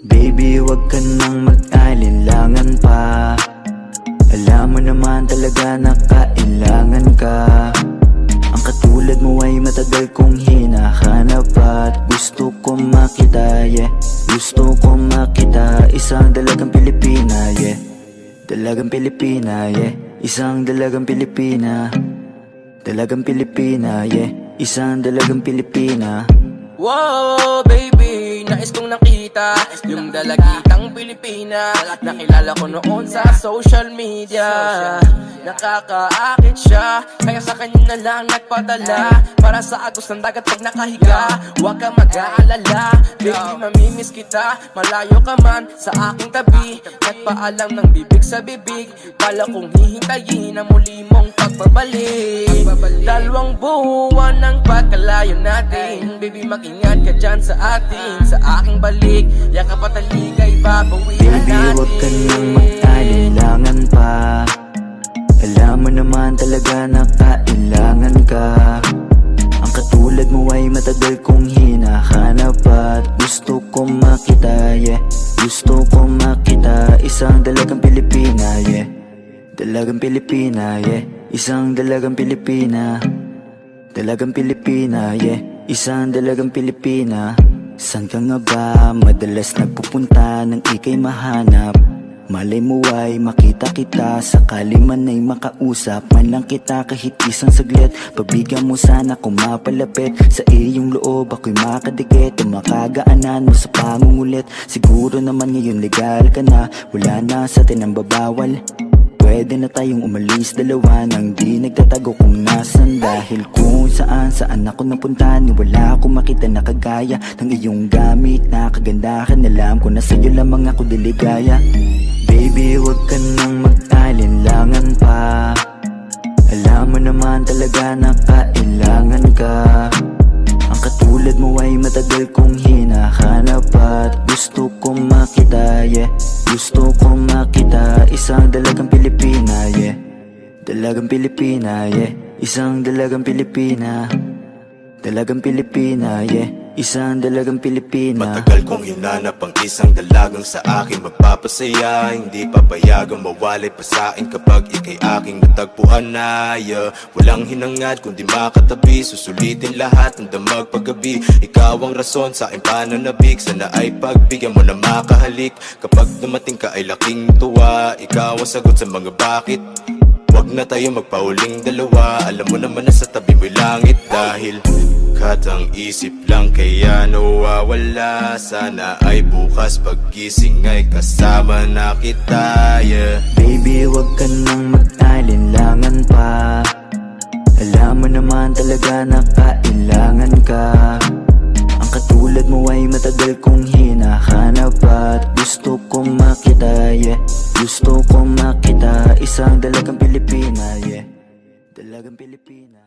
Baby, wag ka nang mag-alinlangan pa. Alam mo naman talaga na kailangan ka. Ang katulad mo ay matagal kong hinahanap at gusto kong makita, yeah. Gusto kong makita, isang dalagang Pilipina, yeah. Dalagang Pilipina, yeah. Isang dalagang Pilipina. Dalagang Pilipina, yeah. Isang dalagang Pilipina. Wow, baby, nais kong nakita yung dalagitang Pilipina. Nakilala ko noon sa social media. Nakakaakit siya, kaya sa kanya na lang nagpadala. Para sa agos ng dagat pag nakahiga. Huwag ka mag-aalala, baby, mamimiss kita. Malayo ka man sa aking tabi. Nagpaalam ng bibig sa bibig. Bala kong hihintayin ang muli mong pagbabalik. Dalawang buwan ng pagkalayo natin. Baby, mag-ingat ka dyan sa atin. Sa aking balik, yakap at taligay babawihan natin. Baby, wag ka nang mag-alinlangan pa. Alam mo naman talaga na kailangan ka. Ang katulad mo ay matagal kong hinahanap at gusto kong makita, yeah. Gusto kong makita, isang dalagang Pilipina, yeah. Dalagang Pilipina, yeah. Isang dalagang Pilipina. Dalagang Pilipina, yeah. Isang dalagang Pilipina. San ka nga ba madalas nagpupunta nang ika'y mahanap? Malay mo ay makita kita, sakali man ay makausap man lang kita kahit isang saglit. Pagbigyan mo sana kung mapalapit sa iyong loob, ako'y makadikit o makagaanan mo sa pangungulit. Siguro naman ngayon legal ka na, wala na sa atin ang babawal. Pwede na tayong umalis dalawa nang di nagtatago kung nasan. Dahil kung saan ako napunta, ni wala akong makita na kagaya ng iyong gamit na kagandahan. Alam ko na sa'yo lamang ako diligaya. Baby, wag ka nang mag-alinlangan pa. Alam mo naman talaga na kailangan ka. Ang katulad mo ay matagal kong hinahanap at gusto kong makita, yeah. Gusto kong makita, isang dalagang Pilipina, yeah. Dalagang Pilipina, yeah. Isang dalagang Pilipina. Dalagang Pilipina, yeah. Isang dalagang Pilipina. Matagal kong hinanap ang isang dalagang sa akin magpapasaya. Hindi papayagang mawalay pa sa'kin kapag ika'y aking natagpuan na, yeah. Walang hinangad kundi makatabi, susulitin lahat ng damag paggabi. Ikaw ang rason sa aking pananabik, sana ay pagbigyan mo na makahalik. Kapag dumating ka ay laking tuwa, ikaw ang sagot sa mga bakit. Wag na tayo magpauling dalawa, alam mo naman na sa tabi mo'y langit. Dahil katang isip lang kaya nawawala. Sana ay bukas paggising ay kasama na kita, yeah. Baby, wag ka nang mag-alinlangan pa. Alam mo naman talaga na kailangan ka. Ang katulad mo ay matagal kong hinahanap at gusto kong makita, yeah. Gusto kong makita, isang dalagang Pilipina, yeah. Dalagang Pilipina.